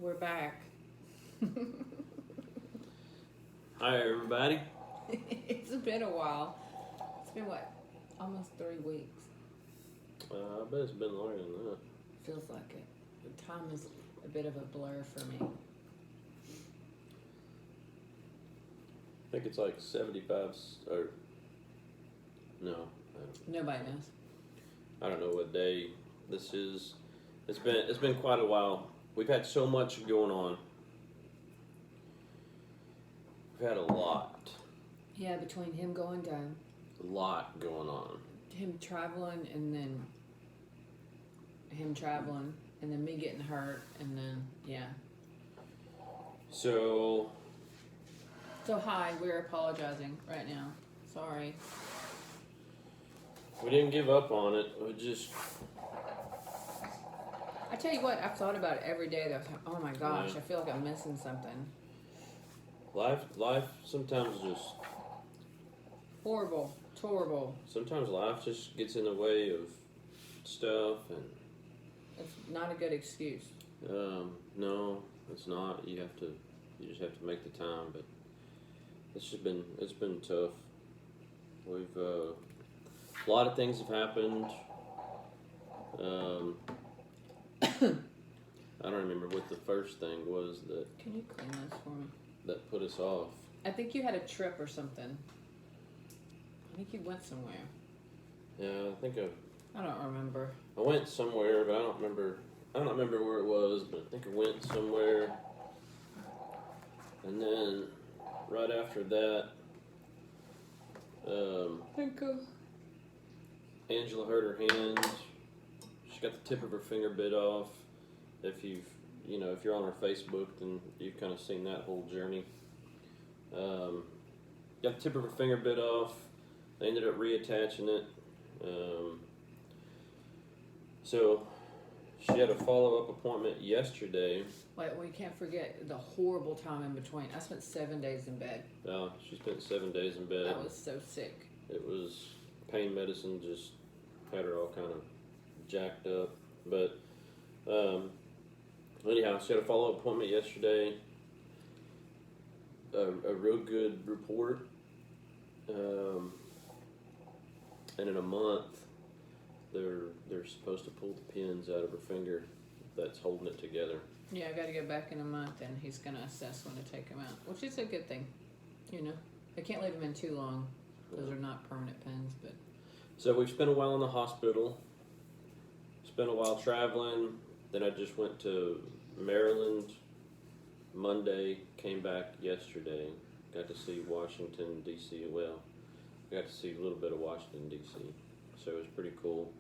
We're back. Hi, everybody. It's been a while. It's been what? Almost 3 weeks. I bet it's been longer than that. Feels like it. The time is a bit of a blur for me. I think it's like 75 or no, Nobody knows. I don't know what day this is. It's been quite a while. We've had so much going on. We've had a lot Yeah, between him going down, going on. him traveling, and then him traveling, and then me getting hurt, and then yeah. So So hi, we're apologizing right now. Sorry. we didn't give up on it. We just I tell you what, I've thought about it every day. Though, oh my gosh, Yeah. I feel like I'm missing something. life sometimes just Horrible. It's horrible. sometimes life just gets in the way of stuff and It's not a good excuse. no, it's not. You just have to make the time. But it's been tough. We've a lot of things have happened. I don't remember what the first thing was Can you clean this for me? that put us off. I think you had a trip or something. I think you went somewhere. Yeah, I think I don't remember. I went somewhere, but I don't remember. I don't remember where it was, but I think I went somewhere. And then right after that, Angela hurt her hand. She got the tip of her finger bit off. If if you're on her Facebook, then you've kind of seen that whole journey. Got the tip of her finger bit off. They ended up reattaching it. So she had a follow-up appointment yesterday. Wait, we can't forget the horrible time in between. I spent 7 days in bed. She spent 7 days in bed. I was so sick. It was pain medicine, just had her all kind of jacked up. But anyhow, she had a follow-up appointment yesterday. A real good report. And in a month, they're supposed to pull the pins out of her finger that's holding it together. Yeah, I got to go back in a month, and he's going to assess when to take them out, which is a good thing. They can't leave them in too long. Those are not permanent pins, but. So we've spent a while in the hospital. Spent a while traveling. Then I just went to Maryland Monday. Came back yesterday. Got to see Washington D.C. Well, I got to see a little bit of Washington D.C. So it was pretty cool.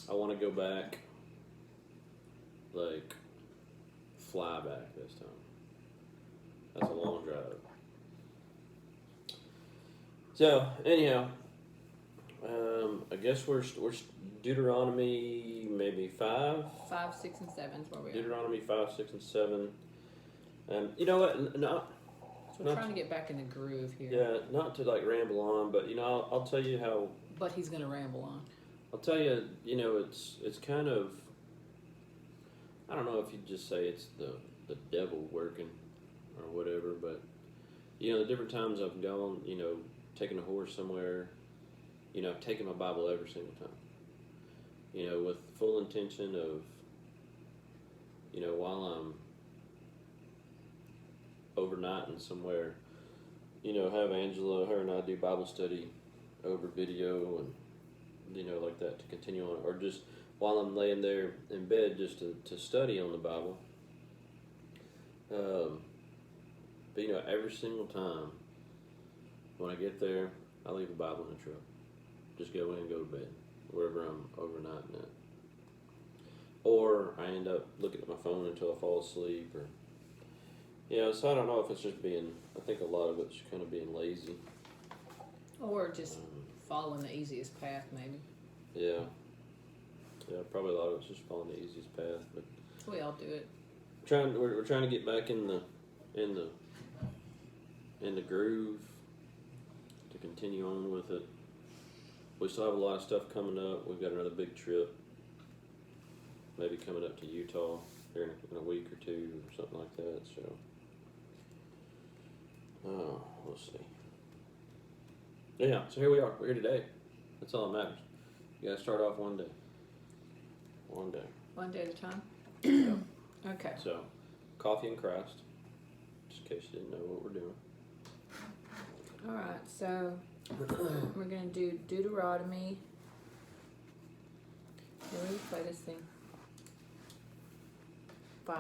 I want to go back. Like fly back this time. That's a long drive. So anyhow, I guess we're Deuteronomy maybe 5. 5, 6, and 7 is where we are. Deuteronomy 5, 6, and 7. And you know what? So we're trying to get back in the groove here. Yeah, not to like ramble on, but I'll tell you how. But he's going to ramble on. I'll tell you, it's kind of. I don't know if you'd just say it's the devil working or whatever, but the different times I've gone, taking a horse somewhere, I've taken my Bible every single time, with full intention of, while I'm overnighting somewhere, have Angela, her and I do Bible study over video and, like that to continue on, or just while I'm laying there in bed just to study on the Bible. But every single time when I get there, I leave a Bible in the truck. Just go in and go to bed, wherever I'm overnighting at. Or I end up looking at my phone until I fall asleep, or so I don't know if it's just I think a lot of it's kind of being lazy. Or just following the easiest path, maybe. Yeah. Yeah, probably a lot of it's just following the easiest path, but We all do it. we're trying to get back in the groove to continue on with it. We still have a lot of stuff coming up. We've got another big trip maybe coming up to Utah here in a week or two or something like that. So, we'll see. Yeah, so here we are. We're here today. That's all that matters. You gotta start off one day. One day. One day at a time? Yeah. Okay. So, coffee and Christ, just in case you didn't know what we're doing. Alright, so we're going to do Deuteronomy. Let me play this thing. 5.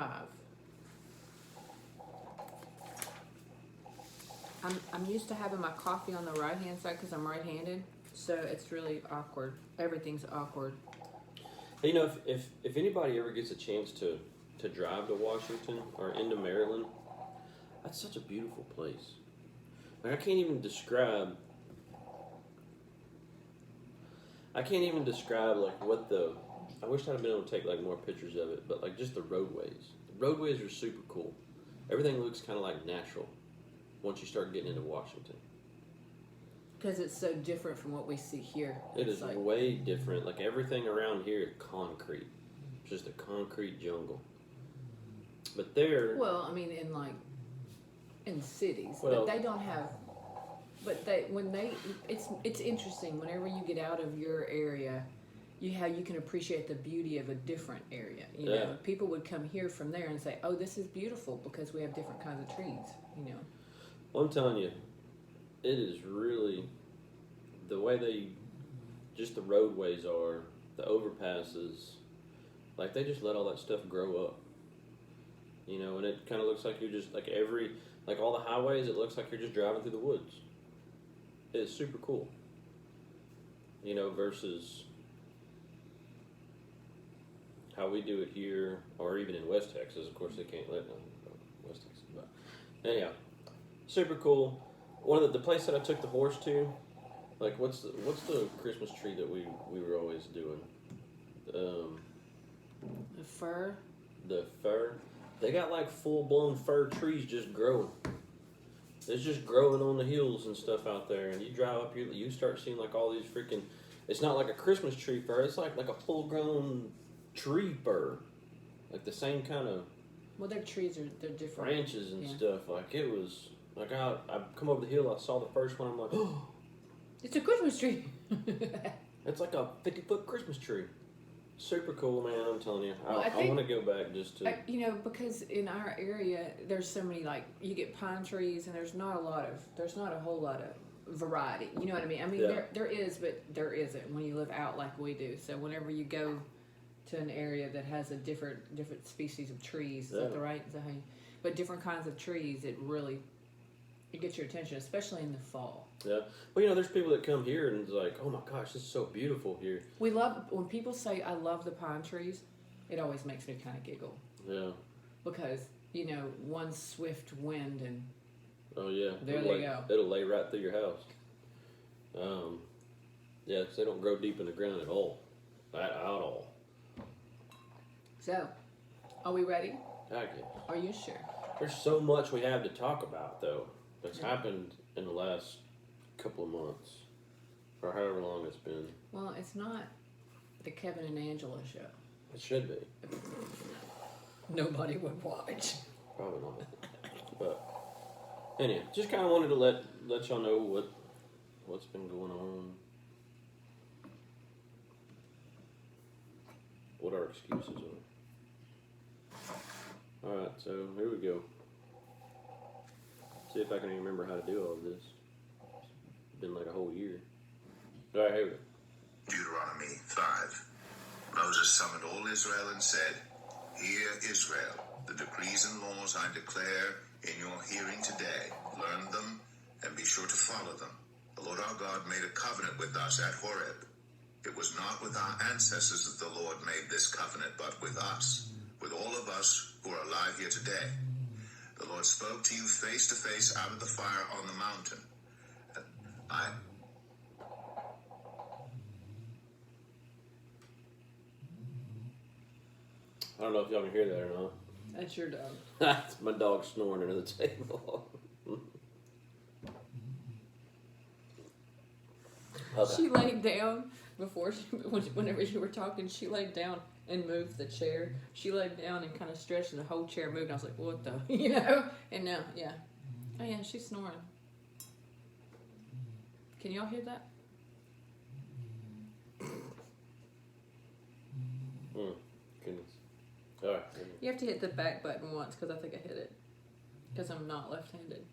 I'm used to having my coffee on the right hand side because I'm right handed, so it's really awkward. Everything's awkward. You know, if anybody ever gets a chance to drive to Washington or into Maryland, that's such a beautiful place. Like I can't even describe like what the. I wish I'd have been able to take like more pictures of it, but like just the roadways. The roadways are super cool. Everything looks kind of like natural once you start getting into Washington. Because it's so different from what we see here. It It's is like, way different. Like everything around here is concrete. It's just a concrete jungle. But there, well, I mean, in cities, Well- but they don't have. But it's interesting whenever you get out of your area, you can appreciate the beauty of a different area. You Yeah. know, people would come here from there and say, "Oh, this is beautiful because we have different kinds of trees." You know. well, I'm telling you, it is really the way just the roadways are, the overpasses, like they just let all that stuff grow up. You know, and it kind of looks like you're just like all the highways, it looks like you're just driving through the woods. It's super cool. You know, versus how we do it here, or even in West Texas. Of course, they can't let West Texas, but anyhow, super cool. One of the place that I took the horse to, like what's the Christmas tree that we were always doing? The fir. The fir. They got like full blown fir trees just growing. It's just growing on the hills and stuff out there, and you drive up, you start seeing like all these freaking. It's not like a Christmas tree fir. It's like a full grown tree fir, like the same kind of. Well, their trees they're different. Branches and Yeah. stuff. Like it was like I come over the hill. I saw the first one. I'm like, oh, It's a Christmas tree. it's like a 50-foot Christmas tree. Super cool, man. I'm telling you. Well, I I think- want to go back just to. You know, because in our area, there's so many, like, you get pine trees, and there's not a whole lot of variety. You know what I mean? I mean, Yeah. there is, but there isn't when you live out like we do. So whenever you go to an area that has a different species of trees, is that Yeah. the right? Is that how you, but different kinds of trees, it gets your attention, especially in the fall. Yeah. Well, you know, there's people that come here and it's like, oh my gosh, this is so beautiful here. We love when people say, "I love the pine trees." It always makes me kind of giggle Yeah. because you know one swift wind and Oh yeah. There It'll they go. It'll lay right through your house. Yeah, 'cause they don't grow deep in the ground at all. At all. so. Are we ready? I guess. Are you sure? There's so much we have to talk about though. That's happened in the last couple of months, or however long it's been. Well, it's not the Kevin and Angela show. It should be. Nobody would watch. Probably not. But anyway, just kind of wanted to let y'all know what's been going on, what our excuses are. All right, so here we go. See if I can even remember how to do all of this. It's been like a whole year. All right, here we go. Deuteronomy 5. Moses summoned all Israel and said, "Hear, Israel, the decrees and laws I declare in your hearing today. Learn them and be sure to follow them. The Lord our God made a covenant with us at Horeb. It was not with our ancestors that the Lord made this covenant, but with us, with all of us who are alive here today. The Lord spoke to you face to face out of the fire on the mountain. I don't know if y'all can hear that or not. That's your dog. That's my dog snoring under the table. Okay. She laid down before, whenever you were talking, she laid down and moved the chair. She laid down and kind of stretched, and the whole chair moved. And I was like, what the, you know? And now, yeah. Oh, yeah, she's snoring. Can y'all hear that? Goodness. All right. You have to hit the back button once, because I think I hit it. Because I'm not left-handed.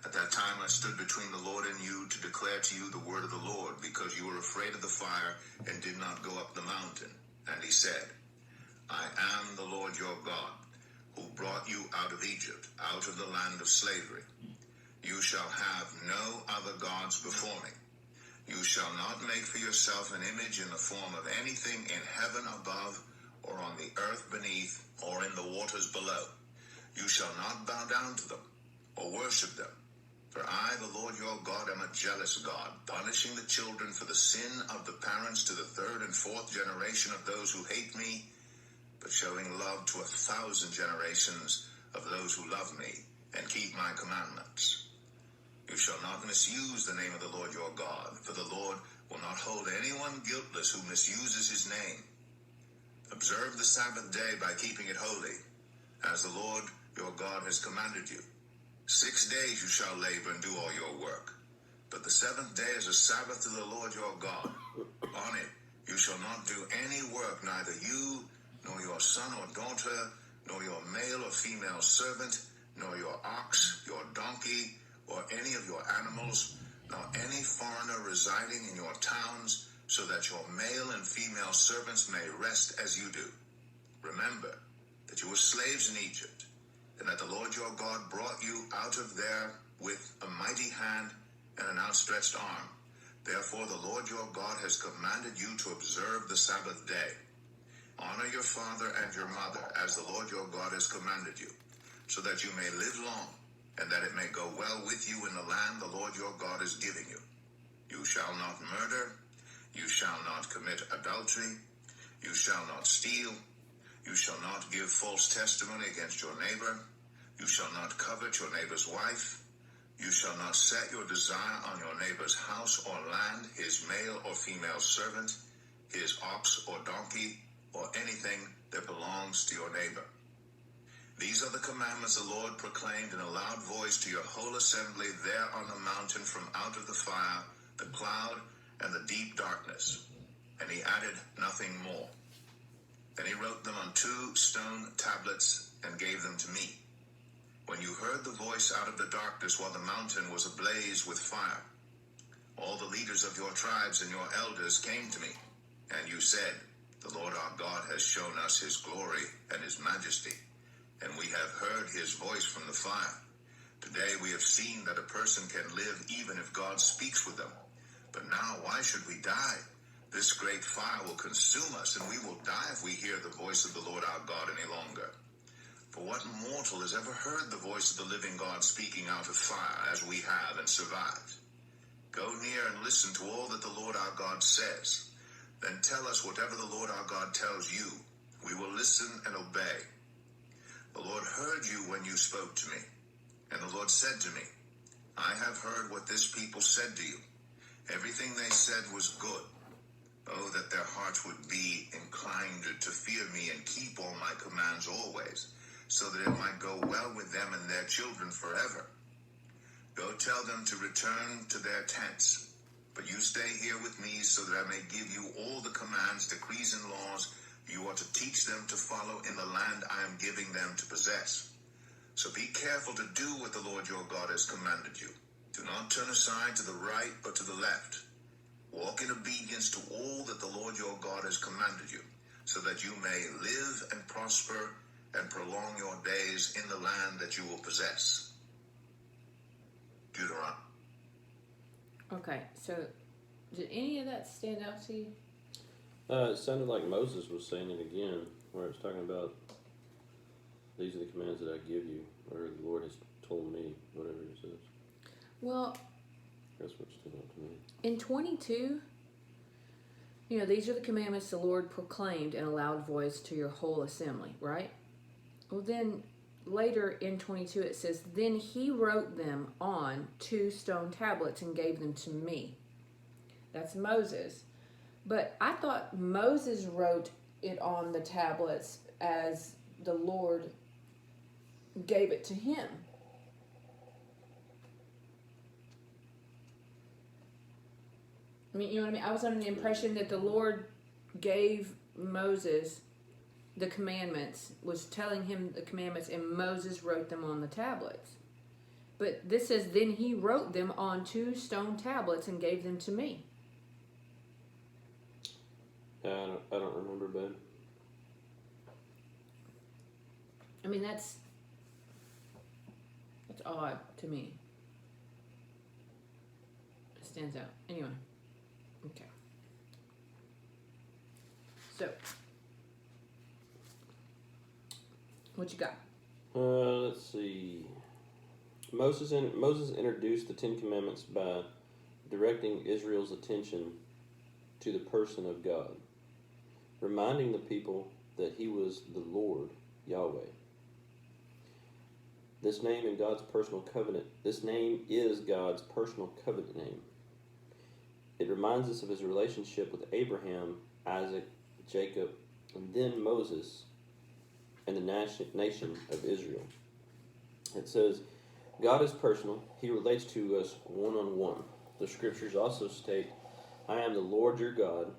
At that time I stood between the Lord and you to declare to you the word of the Lord, because you were afraid of the fire and did not go up the mountain. And he said, I am the Lord your God, who brought you out of Egypt, out of the land of slavery. You shall have no other gods before me. You shall not make for yourself an image in the form of anything in heaven above, or on the earth beneath, or in the waters below. You shall not bow down to them, or worship them. For I, the Lord your God, am a jealous God, punishing the children for the sin of the parents to the third and fourth generation of those who hate me, but showing love to 1,000 generations of those who love me and keep my commandments. You shall not misuse the name of the Lord your God, for the Lord will not hold anyone guiltless who misuses his name. Observe the Sabbath day by keeping it holy, as the Lord your God has commanded you. 6 days you shall labor and do all your work, but the seventh day is a Sabbath to the Lord your God. On it you shall not do any work, neither you, nor your son or daughter, nor your male or female servant, nor your ox, your donkey, or any of your animals, nor any foreigner residing in your towns, so that your male and female servants may rest as you do. Remember that you were slaves in Egypt, and that the Lord your God brought you out of there with a mighty hand and an outstretched arm. Therefore the Lord your God has commanded you to observe the Sabbath day. Honor your father and your mother, as the Lord your God has commanded you, so that you may live long, and that it may go well with you in the land the Lord your God is giving you. You shall not murder, you shall not commit adultery, you shall not steal, you shall not give false testimony against your neighbor, you shall not covet your neighbor's wife, you shall not set your desire on your neighbor's house or land, his male or female servant, his ox or donkey, or anything that belongs to your neighbor. These are the commandments the Lord proclaimed in a loud voice to your whole assembly there on the mountain from out of the fire, the cloud, and the deep darkness. And he added nothing more. Then he wrote them on 2 stone tablets and gave them to me. When you heard the voice out of the darkness while the mountain was ablaze with fire, all the leaders of your tribes and your elders came to me, and you said, the Lord our God has shown us his glory and his majesty, and we have heard his voice from the fire. Today we have seen that a person can live even if God speaks with them. But now why should we die? This great fire will consume us, and we will die if we hear the voice of the Lord our God any longer. For what mortal has ever heard the voice of the living God speaking out of fire, as we have, and survived? Go near and listen to all that the Lord our God says. Then tell us whatever the Lord our God tells you. We will listen and obey. The Lord heard you when you spoke to me, and the Lord said to me, I have heard what this people said to you. Everything they said was good. Oh, that their hearts would be inclined to fear me and keep all my commands always, so that it might go well with them and their children forever. Go tell them to return to their tents, but you stay here with me so that I may give you all the commands, decrees, and laws you are to teach them to follow in the land I am giving them to possess. So be careful to do what the Lord your God has commanded you. Do not turn aside to the right or to the left. Walk in obedience to all that the Lord your God has commanded you, so that you may live and prosper and prolong your days in the land that you will possess. Deuteronomy. Okay, so did any of that stand out to you? It sounded like Moses was saying it again, where it's talking about these are the commands that I give you, or the Lord has told me, whatever it says. Well, That's what stood out to me. in 22, these are the commandments the Lord proclaimed in a loud voice to your whole assembly, right? Well, then later in 22 it says, then he wrote them on 2 stone tablets and gave them to me. That's Moses. But I thought Moses wrote it on the tablets as the Lord gave it to him. I mean, you know what I mean? I was under the impression that the Lord gave Moses the commandments, was telling him the commandments, and Moses wrote them on the tablets. But this says, then he wrote them on 2 stone tablets and gave them to me. Yeah, I don't remember, babe. I mean, that's odd to me. It stands out. Anyway. Okay. So, what you got? Let's see. Moses introduced the 10 Commandments by directing Israel's attention to the person of God, reminding the people that he was the Lord, Yahweh. This name is God's personal covenant name. It reminds us of his relationship with Abraham, Isaac, Jacob, and then Moses, and the nation of Israel. It says, God is personal. He relates to us one-on-one. The scriptures also state, I am the Lord your God.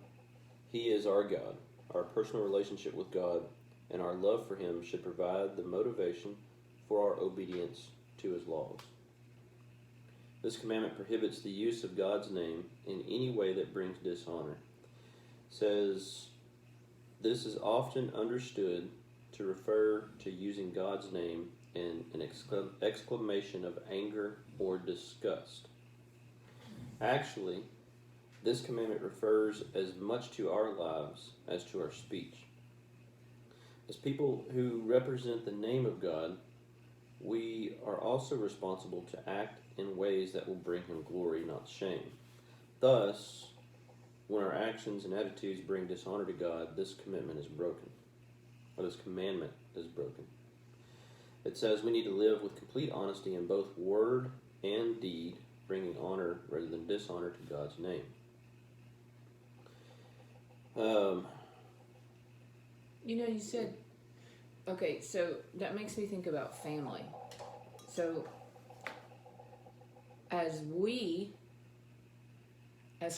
He is our God. Our personal relationship with God and our love for him should provide the motivation for our obedience to his laws. This commandment prohibits the use of God's name in any way that brings dishonor. It says, this is often understood to refer to using God's name in an exclamation of anger or disgust. Actually, this commandment refers as much to our lives as to our speech. As people who represent the name of God, we are also responsible to act in ways that will bring him glory, not shame. Thus, when our actions and attitudes bring dishonor to God, this commitment is broken, or this commandment is broken. It says we need to live with complete honesty in both word and deed, bringing honor rather than dishonor to God's name. You said, okay, so that makes me think about family. So, as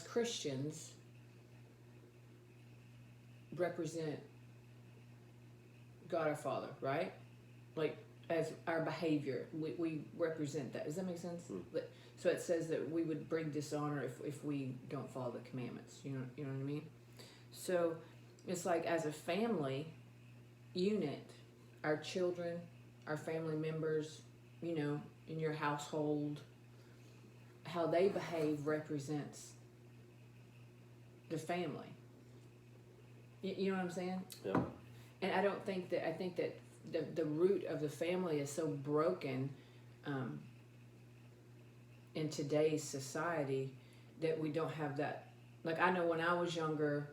Christians, represent God our Father, right? Like, as our behavior, we represent that. Does that make sense? So it says that we would bring dishonor if we don't follow the commandments. You know what I mean? So it's like, as a family unit, our children, our family members, in your household, how they behave represents the family. You know what I'm saying? Yeah. And I think that the root of the family is so broken in today's society that we don't have that. Like, I know when I was younger,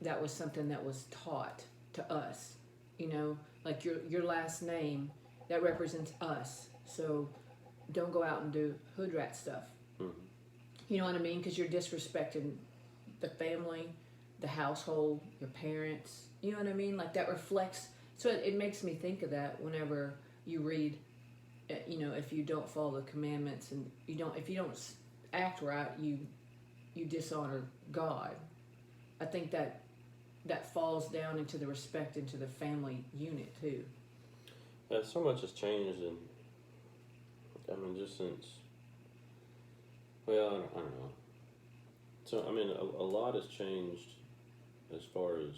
that was something that was taught to us. Like your last name, that represents us. So don't go out and do hood rat stuff. Mm-hmm. You know what I mean? Because you're disrespecting the family, the household, your parents. You know what I mean? Like, that reflects. So it makes me think of that whenever you read, if you don't follow the commandments and if you don't act right, you dishonor God. I think that falls down into the respect into the family unit too. Yeah, so much has changed, and just since, well, I don't know. So, a lot has changed as far as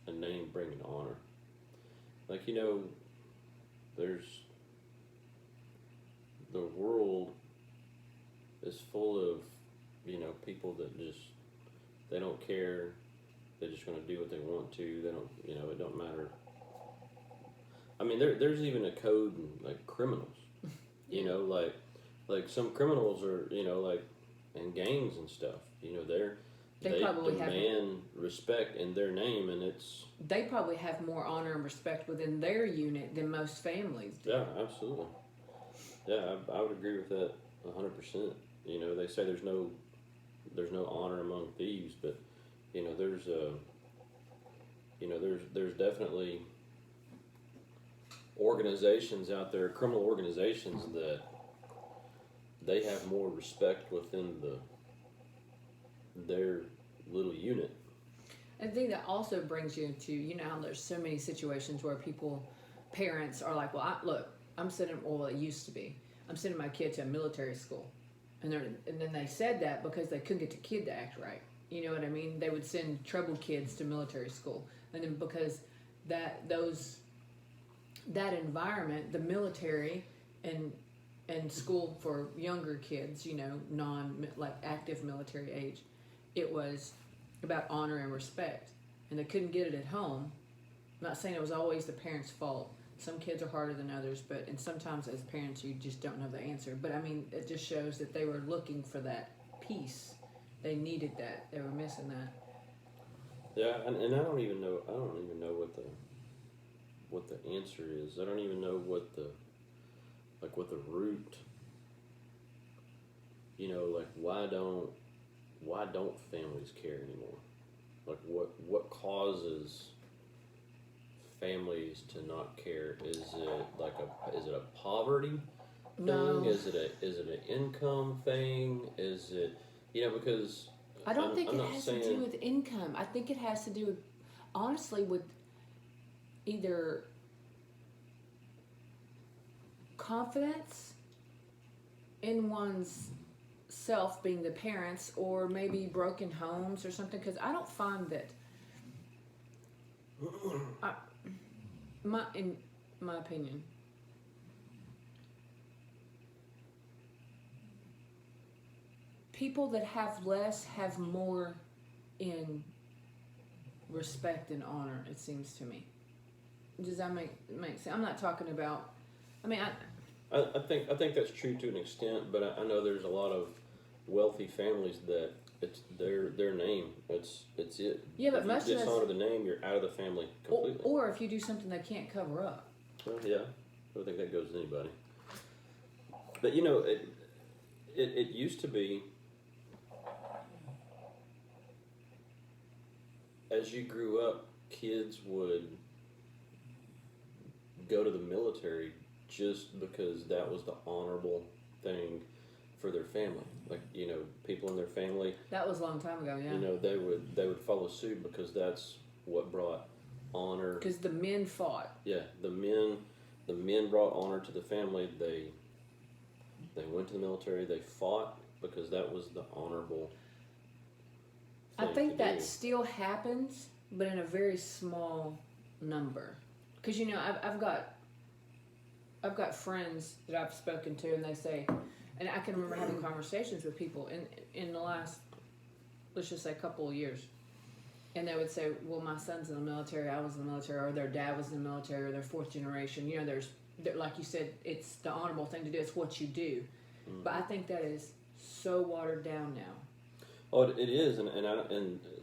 a name bringing honor. Like, there's, the world is full of, people that just, they don't care. They're just going to do what they want to. They don't, it don't matter. There's even a code in, like, criminals. Like some criminals are, like, in gangs and stuff. They demand respect in their name, and they probably have more honor and respect within their unit than most families do. Yeah, absolutely. Yeah, I would agree with that 100%. They say there's no there's no honor among thieves, but there's there's definitely organizations out there, criminal organizations, that they have more respect within their little unit. I think that also brings you to, how there's so many situations where parents are like, well, it used to be, I'm sending my kid to a military school. And then they said that because they couldn't get the kid to act right. You know what I mean? They would send troubled kids to military school. And then because that environment, the military and school for younger kids, active military age, it was about honor and respect. And they couldn't get it at home. I'm not saying it was always the parents' fault. Some kids are harder than others, and sometimes as parents you just don't know the answer. But I mean, it just shows that they were looking for that peace. They needed that. They were missing that. Yeah, and I don't even know what the answer is. I don't even know what the root. Why don't families care anymore? Like what causes families to not care? Is it a poverty thing? No. Is it an income thing? Is it because I don't think it has to do saying- with income. I think it has to do with, honestly, with either confidence in one's self, being the parents, or maybe broken homes or something. Because I don't find that, in my opinion, people that have less have more in respect and honor, it seems to me. Does that make sense? I'm not talking about, I think that's true to an extent, but I know there's a lot of wealthy families that it's their name. It's it. Yeah, but if most you of us, dishonor the name, you're out of the family completely. or if you do something they can't cover up. Well, yeah, I don't think that goes to anybody. But it used to be, as you grew up, kids would go to the military just because that was the honorable thing for their family. Like, people in their family, That was a long time ago, yeah. they would follow suit because that's what brought honor. Because the men fought. Yeah, the men brought honor to the family. They went to the military. They fought because that was the honorable I thing think to that do. still happens, but in a very small number. Because I've got friends that I've spoken to, and they say, and I can remember having conversations with people in the last, let's just say, couple of years, and they would say, well, my son's in the military, I was in the military, or their dad was in the military, or they're fourth generation. Like you said, it's the honorable thing to do. It's what you do. Mm-hmm. But I think that is so watered down now. Oh, it is, and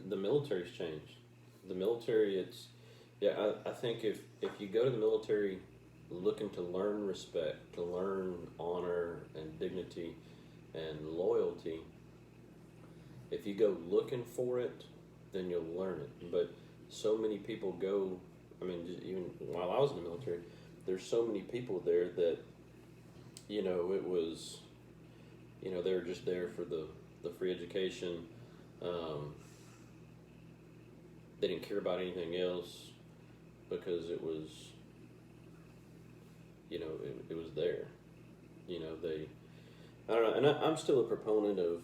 the military's changed. The military, I think if you go to the military looking to learn respect, to learn honor and dignity and loyalty, if you go looking for it, then you'll learn it. But so many people go, just even while I was in the military, there's so many people there that, it was, they were just there for the free education. They didn't care about anything else because it was, it was there. I don't know, and I'm still a proponent of,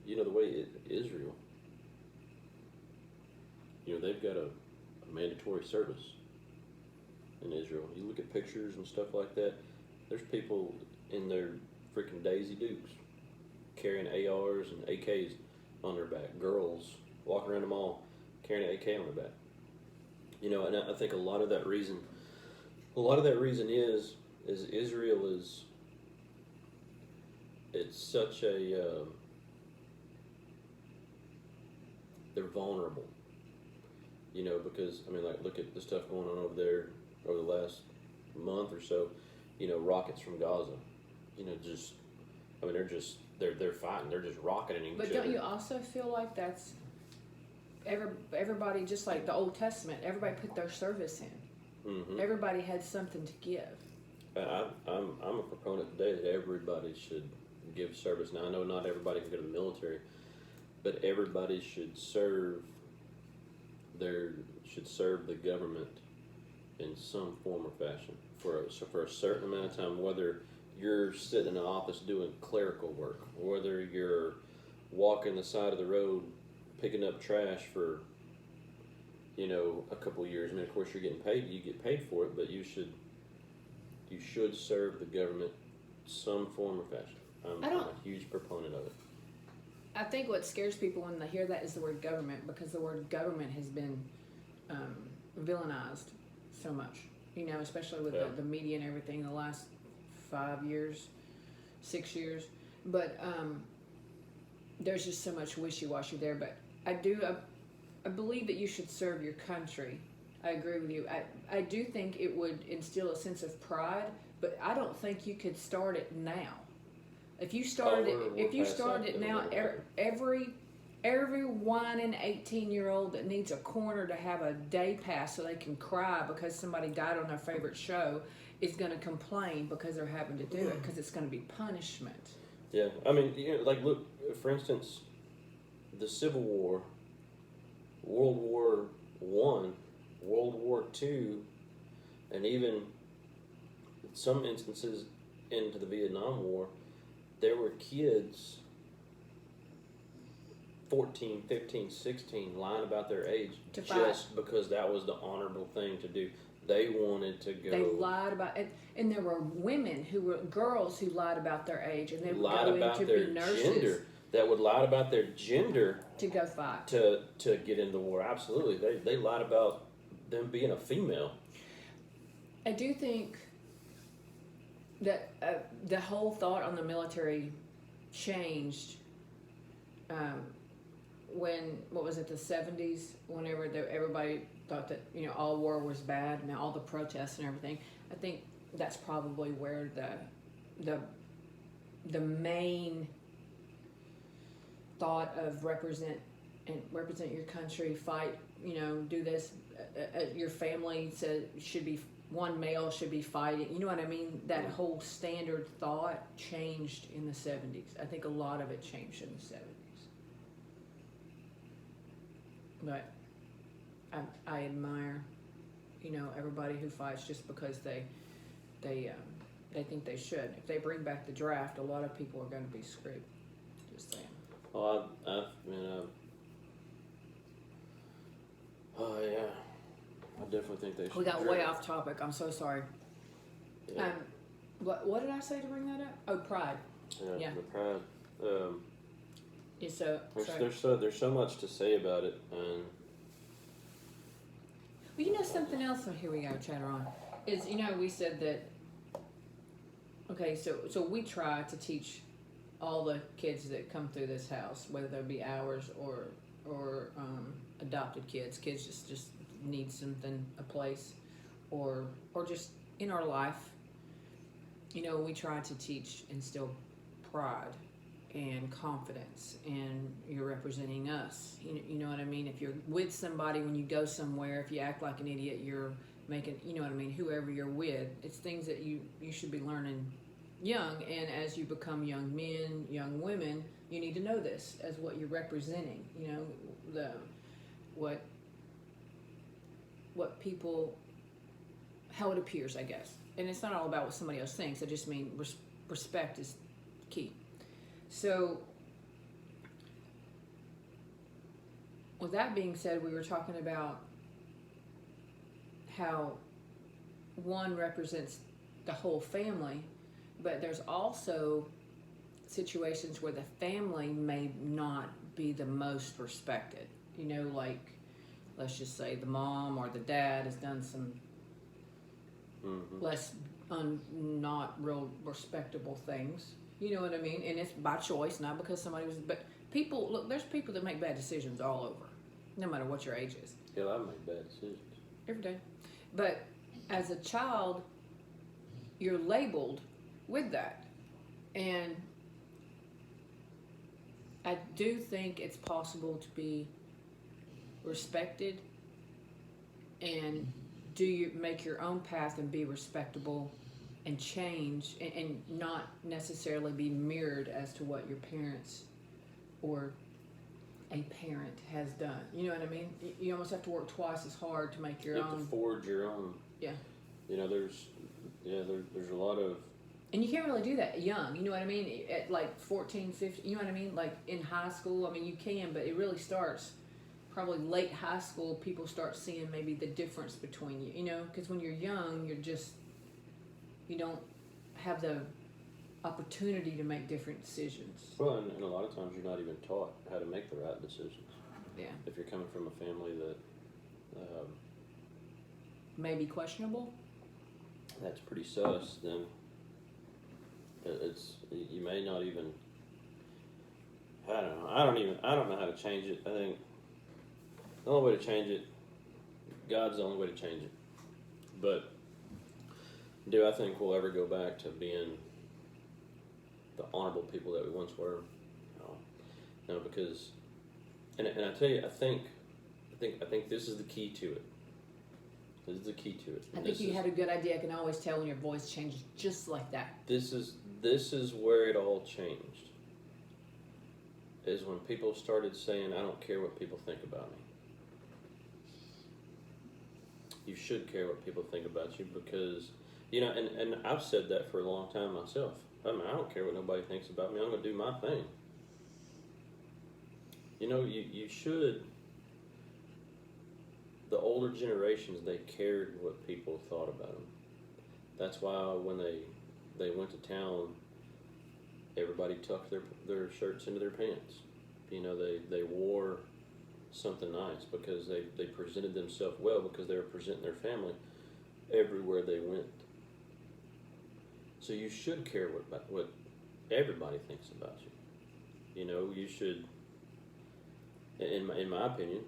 the way Israel, they've got a mandatory service in Israel. You look at pictures and stuff like that, there's people in their freaking Daisy Dukes carrying ARs and AKs on their back. Girls walking around the mall carrying an AK on their back. And I think a lot of that reason is Israel is, it's such a, they're vulnerable. Because, look at the stuff going on over there over the last month or so, rockets from Gaza, just I mean, they're fighting. They're just rocketing each But other. don't you also feel like that's everybody, just like the Old Testament, everybody put their service in. Mm-hmm. Everybody had something to give. I'm a proponent today that everybody should give service. Now I know not everybody can go to the military, but everybody should serve the government in some form or fashion for a certain amount of time. Whether you're sitting in an office doing clerical work, or whether you're walking the side of the road picking up trash for a couple of years. I mean, of course, you're getting paid. You get paid for it, but you should serve the government some form or fashion. I'm a huge proponent of it. I think what scares people when they hear that is the word government, because the word government has been villainized so much. Especially with the media and everything the last 5 years, 6 years. But there's just so much wishy-washy there. But I believe that you should serve your country. I agree with you. I do think it would instill a sense of pride, but I don't think you could start it now. If you started it now, every whining 18-year-old that needs a corner to have a day pass so they can cry because somebody died on their favorite show is going to complain because they're having to do it, because it's going to be punishment. Yeah, I mean, like, look, for instance, the Civil War, World War I, World War II, and even in some instances into the Vietnam War, there were kids 14, 15, 16 lying about their age just because that was the honorable thing to do. They wanted to go. They lied about it, and there were girls who lied about their age, and they would lied go about in to their be nurses. Gender. That would lie about their gender to go fight to get into the war. Absolutely, they lied about them being a female. I do think that the whole thought on the military changed when, what was it, the 70s, whenever everybody thought that all war was bad, and all the protests and everything. I think that's probably where the main thought of represent your country, fight, do this. Your family said one male should be fighting. You know what I mean? That whole standard thought changed in the 70s. I think a lot of it changed in the 70s. But I admire, everybody who fights just because they think they should. If they bring back the draft, a lot of people are going to be screwed. Just saying. Oh, yeah. I definitely think they should. We got way off topic. I'm so sorry. Yeah. What did I say to bring that up? Oh, pride. Yeah. The pride. Yeah, so there's so much to say about it, and well, something else. So here we go, chatter on. Is we said that. Okay, so we try to teach all the kids that come through this house, whether they be ours or adopted kids just need something, a place, or just in our life. We try to teach, instill pride and confidence, and you're representing us. You know what I mean? If you're with somebody, when you go somewhere, if you act like an idiot, you're making, you know what I mean, whoever you're with, it's things that you should be learning young, and as you become young men, young women, you need to know this as what you're representing, what people, how it appears, I guess. And it's not all about what somebody else thinks. I just mean respect is key. So, with that being said, we were talking about how one represents the whole family, but there's also situations where the family may not be the most respected. Like, let's just say the mom or the dad has done some less not real respectable things. You know what I mean? And it's by choice, not because somebody was. But people, look, there's people that make bad decisions all over, no matter what your age is. Yeah, I make bad decisions Every day. But as a child, you're labeled with that. And I do think it's possible to be respected and make your own path and be respectable and change and not necessarily be mirrored as to what your parents or a parent has done. You know what I mean? You almost have to work twice as hard to make your You have own. to forge your own. Yeah. You know, there's a lot of. And you can't really do that young. You know what I mean? At like 14, 15, you know what I mean? Like in high school, I mean, you can, but it really starts probably late high school. People start seeing maybe the difference between you, you know? Because when you're young, you don't have the opportunity to make different decisions. Well, and a lot of times you're not even taught how to make the right decisions. Yeah. If you're coming from a family that Maybe questionable. that's pretty sus, then you may not even. I don't know. I don't know how to change it. I think the only way to change it, God's the only way to change it. But do I think we'll ever go back to being the honorable people that we once were? No, because, and I tell you, I think this is the key to it. This is the key to it. I think you had a good idea. I can always tell when your voice changes just like that. This is where it all changed. Is when people started saying, "I don't care what people think about me." You should care what people think about you because, you know, and I've said that for a long time myself. I mean, I don't care what nobody thinks about me. I'm going to do my thing. You know, you should. The older generations, they cared what people thought about them. That's why when they went to town, everybody tucked their shirts into their pants. You know, they wore something nice because they presented themselves well because they were presenting their family everywhere they went. So you should care what everybody thinks about you. You know, you should, in my opinion,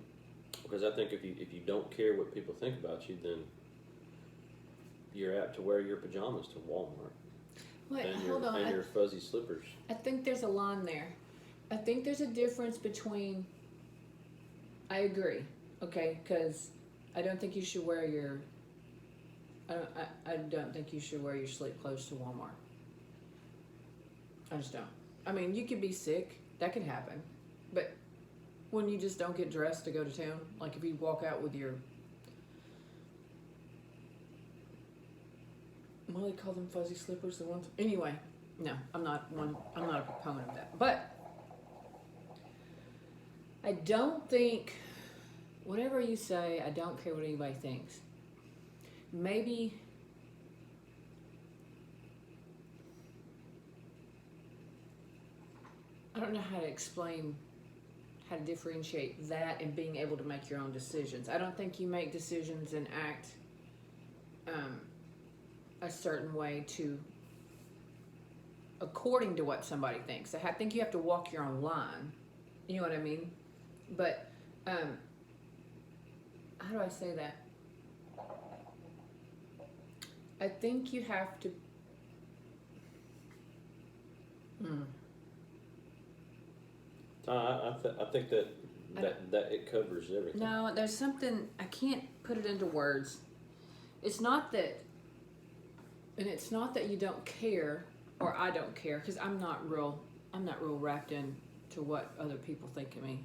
because I think if you don't care what people think about you, then you're apt to wear your pajamas to Walmart. Wait, and hold on. And your fuzzy slippers. I think there's a line there. I think there's a difference between. I agree, okay, because I don't think you should wear your. I don't think you should wear your sleep clothes to Walmart. I just don't. I mean, you could be sick. That can happen, but when you just don't get dressed to go to town, like if you walk out with your. What do they call them? Fuzzy slippers? The ones. Anyway, no, I'm not a proponent of that, but. I don't think, whatever you say, I don't care what anybody thinks. Maybe, I don't know how to explain, how to differentiate that and being able to make your own decisions. I don't think you make decisions and act a certain way according to what somebody thinks. I think you have to walk your own line. You know what I mean? But, how do I say that? I think you have to. I think that it covers everything. No, there's something, I can't put it into words. It's not that you don't care, or I don't care, because I'm not real wrapped into what other people think of me.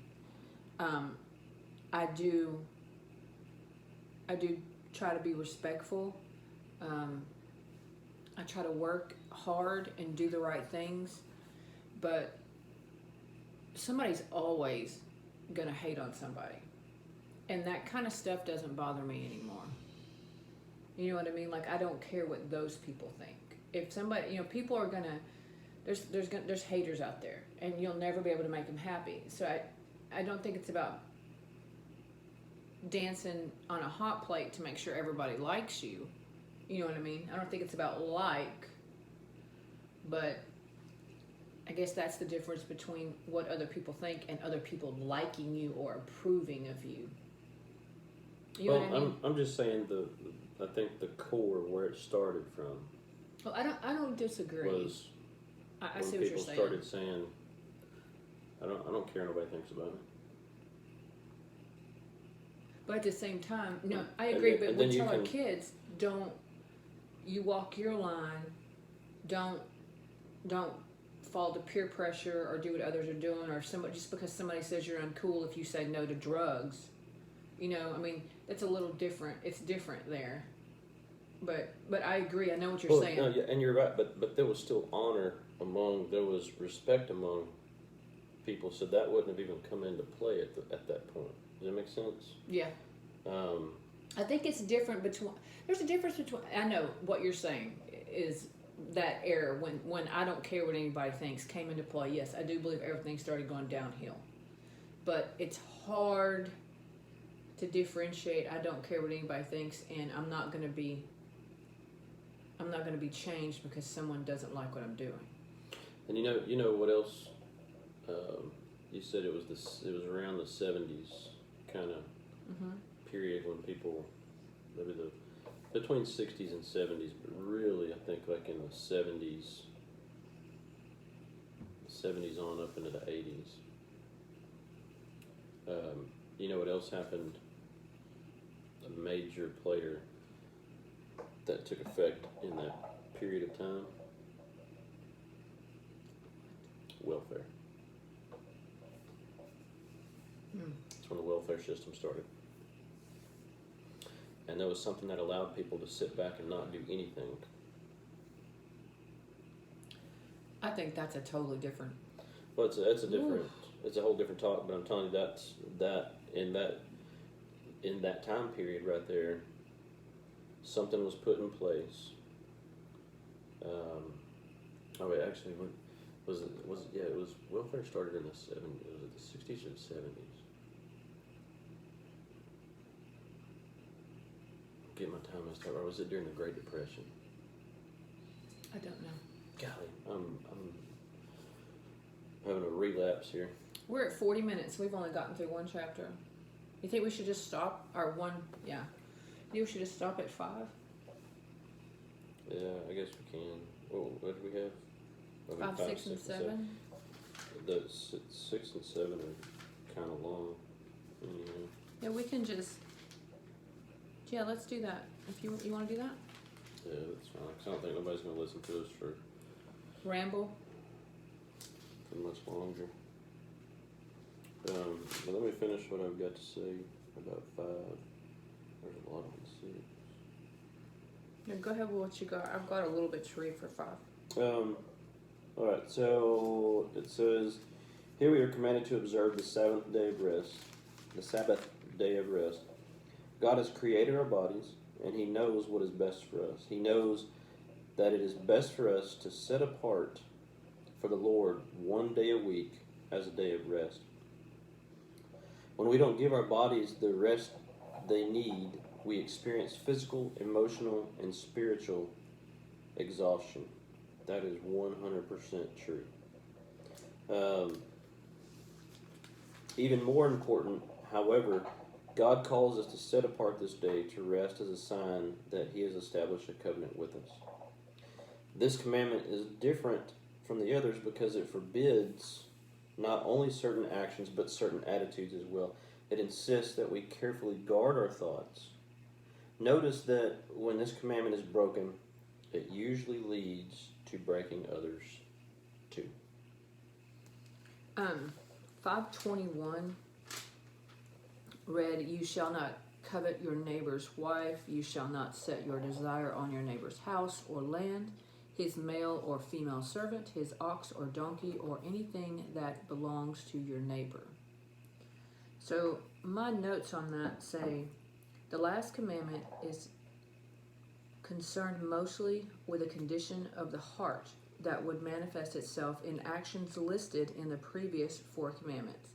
I do try to be respectful. I try to work hard and do the right things, but somebody's always gonna hate on somebody, and that kind of stuff doesn't bother me anymore. You know what I mean? Like, I don't care what those people think. If somebody, you know, people are gonna, there's haters out there, and you'll never be able to make them happy. So I don't think it's about dancing on a hot plate to make sure everybody likes you. You know what I mean? I don't think it's about but I guess that's the difference between what other people think and other people liking you or approving of you. You know what I mean? I'm just saying I think the core where it started from. Well, I don't disagree. Was I when see what you're people saying. started saying, I don't care what nobody thinks about it. But at the same time, no, I And agree. then- But and we then you tell our can- kids, don't you walk your line. Don't fall to peer pressure or do what others are doing, or somebody just because somebody says you're uncool if you say no to drugs. You know, I mean, that's a little different. It's different there. But I agree. I know what you're saying. No, yeah, and you're right. But there was still honor there was respect among people, so that wouldn't have even come into play at that point. Does that make sense? Yeah. I think it's different between. There's a difference between. I know what you're saying is that era when I don't care what anybody thinks came into play. Yes, I do believe everything started going downhill, but it's hard to differentiate. I don't care what anybody thinks, and I'm not going to be changed because someone doesn't like what I'm doing. And you know what else? You said it was around the 70s kind of period when people, maybe between 60s and 70s, but really I think like in the 70s on up into the 80s. You know what else happened? A major player that took effect in that period of time? Welfare. That's when the welfare system started. And there was something that allowed people to sit back and not do anything. I think that's a totally different. Well, it's a different, it's a whole different talk. But I'm telling you, that in that time period right there, something was put in place. Actually, what was it? It was welfare started in the 70s. Was it the 60s or the 70s? Get my time messed up. Or was it during the Great Depression? I don't know. Golly, I'm having a relapse here. We're at 40 minutes. We've only gotten through one chapter. You think we should just stop? Or one? Yeah. You should just stop at 5. Yeah, I guess we can. What did we have? 5, 6, and 7. The 6 and 7 are kind of long. Anyway. Yeah, we can just. Yeah, let's do that. If you want to do that. Yeah, that's fine. 'Cause I don't think nobody's going to listen to us for Ramble. much longer. But let me finish what I've got to say about 5. There's a lot on 6. Yeah, go ahead with what you got. I've got a little bit to read for 5. Alright, so it says, here we are commanded to observe the Sabbath day of rest. The Sabbath day of rest. God has created our bodies, and He knows what is best for us. He knows that it is best for us to set apart for the Lord one day a week as a day of rest. When we don't give our bodies the rest they need, we experience physical, emotional, and spiritual exhaustion. That is 100% true. Even more important, however, God calls us to set apart this day to rest as a sign that He has established a covenant with us. This commandment is different from the others because it forbids not only certain actions but certain attitudes as well. It insists that we carefully guard our thoughts. Notice that when this commandment is broken, it usually leads to breaking others too. 5:21 read, "You shall not covet your neighbor's wife. You shall not set your desire on your neighbor's house or land, his male or female servant, his ox or donkey, or anything that belongs to your neighbor." So my notes on that say the last commandment is concerned mostly with a condition of the heart that would manifest itself in actions listed in the previous 4 commandments,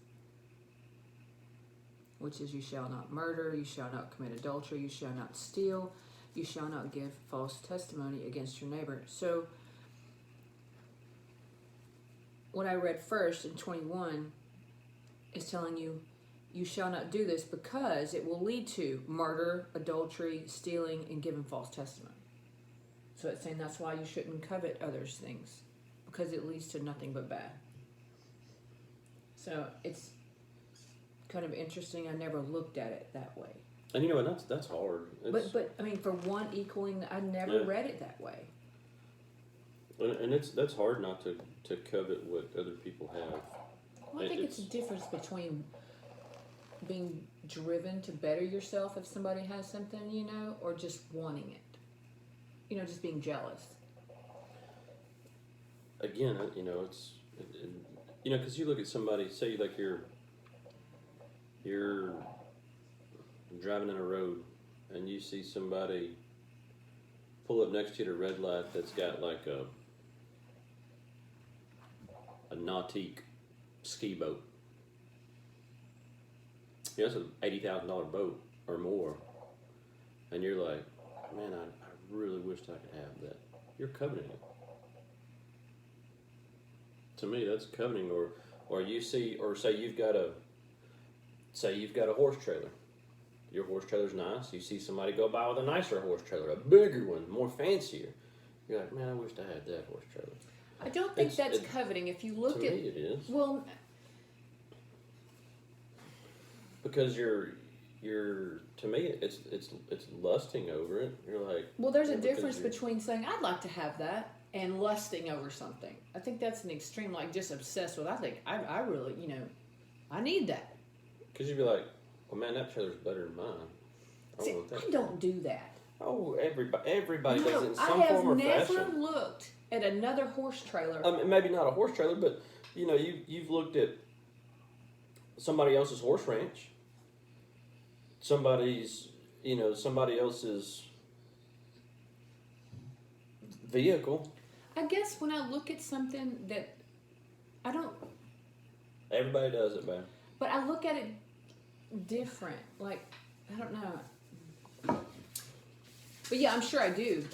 which is you shall not murder, you shall not commit adultery, you shall not steal, you shall not give false testimony against your neighbor. So what I read first in 21 is telling you, you shall not do this because it will lead to murder, adultery, stealing, and giving false testimony. So it's saying that's why you shouldn't covet others' things, because it leads to nothing but bad. So it's kind of interesting. I never looked at it that way. And you know what? That's hard. It's, But I mean, for one equaling, I never Yeah. read it that way. and that's hard not to covet what other people have. Well, I think it's a difference between being driven to better yourself if somebody has something, you know, or just wanting it. You know, just being jealous. Again, you know, you know, because you look at somebody, say like you're driving in a road and you see somebody pull up next to you at a red light that's got like a Nautique ski boat. You know, it's an $80,000 boat or more, and you're like, man, I really wished I could have that. You're coveting it. To me, that's coveting, or you see, or say you've got a horse trailer. Your horse trailer's nice. You see somebody go by with a nicer horse trailer, a bigger one, more fancier. You're like, man, I wished I had that horse trailer. I don't think that's coveting. If you look To at me, it is. well, Because you're to me it's lusting over it. You're like, there's a because difference you're- between saying I'd like to have that and lusting over something. I think that's an extreme, like just obsessed with. I think I really, you know, I need that. Because you'd be like, well, man, that trailer's better than mine. See, want that. I don't do that. Oh, everybody does it in I some have form or never fashion. looked at another horse trailer. Maybe not a horse trailer, but you know, you've looked at somebody else's horse ranch, somebody else's vehicle. I guess when I look at something that I don't, Everybody does it, man. but I look at it different. Like, I don't know. But yeah, I'm sure I do.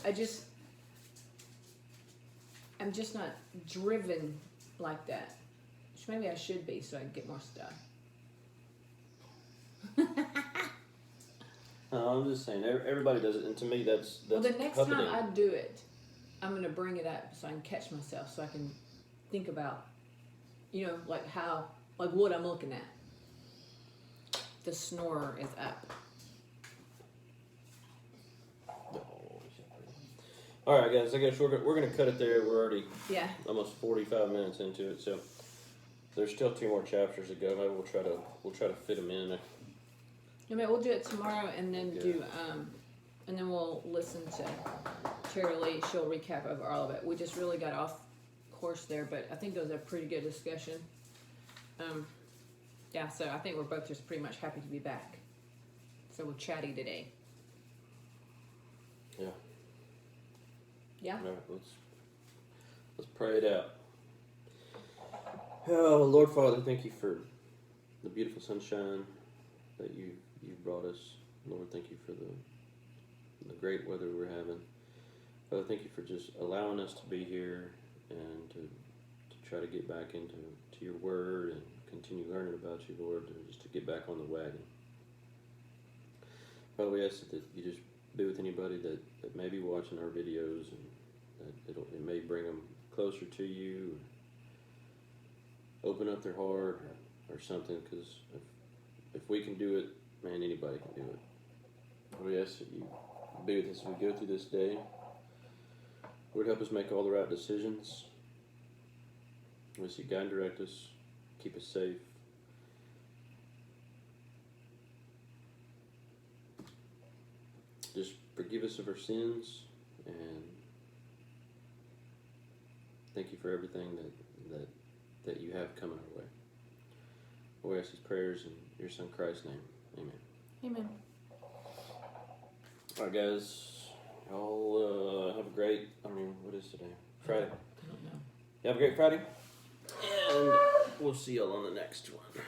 I'm just not driven like that. Which maybe I should be so I can get more stuff. No, I'm just saying, everybody does it, and to me, that's Well, the next coveting. time I do it, I'm going to bring it up so I can catch myself, so I can think about, you know, like what I'm looking at. The snorer is up. All right, guys. I guess we're gonna cut it there. We're already Yeah. almost 45 minutes into it, so there's still 2 more chapters to go. Maybe we'll try to fit them in. I mean, we'll do it tomorrow, and then and then we'll listen to Terry Lee. She'll recap over all of it. We just really got off course there, but I think it was a pretty good discussion. Yeah, so I think we're both just pretty much happy to be back. So we're chatty today. Yeah. Yeah. All right, let's pray it out. Oh, Lord Father, thank you for the beautiful sunshine that you brought us. Lord, thank you for the great weather we're having. Father, thank you for just allowing us to be here and to try to get back into your word and continue learning about you, Lord, and just to get back on the wagon. Father, we ask that you just be with anybody that may be watching our videos, and that it may bring them closer to you, open up their heart or something, because if we can do it, man, anybody can do it. We ask that you be with us as we go through this day. Lord, help us make all the right decisions. We ask you guide and direct us, keep us safe. Just forgive us of our sins, and thank you for everything that you have coming our way. We ask these prayers in your Son Christ's name. Amen. Amen. All right, guys. Y'all have a great, what is today? Friday. I don't know. You have a great Friday. And we'll see y'all on the next one.